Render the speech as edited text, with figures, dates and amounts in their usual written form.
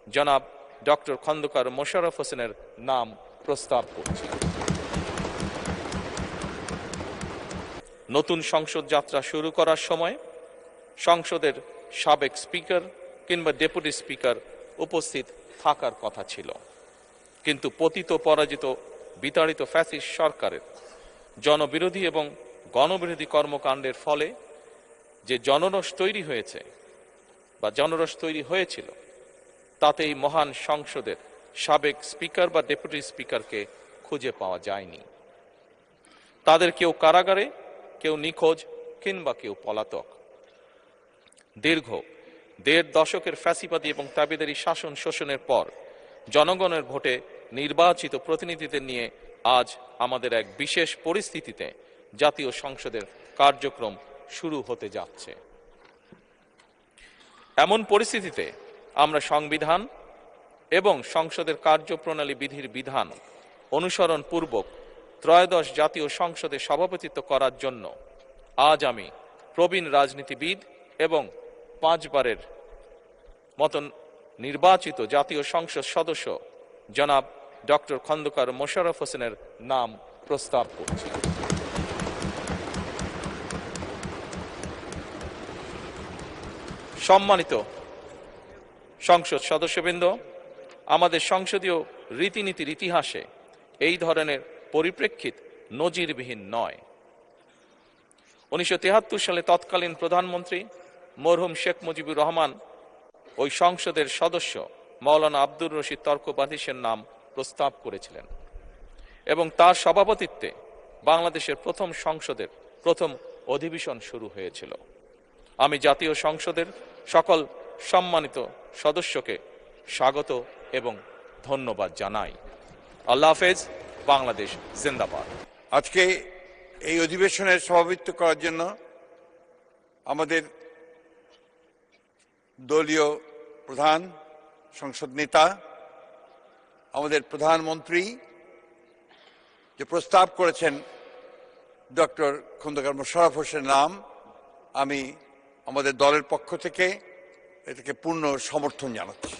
জনাব ডক্টর খন্দকার মোশাররফ হোসেনের নাম প্রস্তাব করছি। নতুন সংসদ যাত্রা শুরু করার সময় সংসদের সাবেক স্পিকার কিংবা ডেপুটি স্পিকার উপস্থিত থাকার কথা ছিল, কিন্তু পতিত পরাজিত বিতাড়িত ফ্যাসিস্ট সরকারের জনবিরোধী এবং গণবিরোধী কর্মকাণ্ডের ফলে যে জনরোষ তৈরি হয়েছে বা জনরোষ তৈরি হয়েছিল, তাতে এই মহান সংসদের সাবেক স্পিকার বা ডেপুটি স্পিকারকে খুঁজে পাওয়া যায়নি। তাদের কেউ কারাগারে, কেউ নিখোঁজ কিংবা কেউ পলাতক। দীর্ঘ ১.৫ দশকের ফ্যাসিবাদী এবং তাবেদারি শাসন শোষণের পর জনগণের ভোটে নির্বাচিত প্রতিনিধিদের নিয়ে আজ আমাদের এক বিশেষ পরিস্থিতিতে জাতীয় সংসদের কার্যক্রম শুরু হতে যাচ্ছে। এমন পরিস্থিতিতে আমরা সংবিধান এবং সংসদের কার্যপ্রণালী বিধির বিধান অনুসরণ পূর্বক ত্রয়োদশ জাতীয় সংসদে সভাপতিত্ব করার জন্য আজ আমি প্রবীণ রাজনীতিবিদ এবং 5 বারের মতন নির্বাচিত জাতীয় সংসদ সদস্য জনাব ডক্টর খন্দকার মোশাররফ হোসেনের নাম প্রস্তাব করছি। সম্মানিত সংসদ সদস্যবৃন্দ, আমাদের সংসদীয় রীতিনীতির ইতিহাসে এই ধরনের পরিপ্রেক্ষিত নজিরবিহীন নয়। 1973 সালে তৎকালীন প্রধানমন্ত্রী মরহুম শেখ মুজিবুর রহমান ওই সংসদের সদস্য মাওলানা আব্দুর রশিদ তর্কবাদীশের নাম প্রস্তাব করেছিলেন এবং তার সভাপতিত্বে বাংলাদেশের প্রথম সংসদের প্রথম অধিবেশন শুরু হয়েছিল। আমি জাতীয় সংসদের সকল সম্মানিত সদস্যকে স্বাগত এবং ধন্যবাদ জানাই। আল্লাহ হাফেজ। বাংলাদেশ জিন্দাবাদ। আজকে এই অধিবেশনের সভাপতিত্ব করার জন্য আমাদের দলীয় প্রধান, সংসদ নেতা, আমাদের প্রধানমন্ত্রী যে প্রস্তাব করেছেন ডক্টর খন্দকার মোশাররফ হোসেনের নাম, আমি আমাদের দলের পক্ষ থেকে এটাকে পূর্ণ সমর্থন জানাচ্ছি।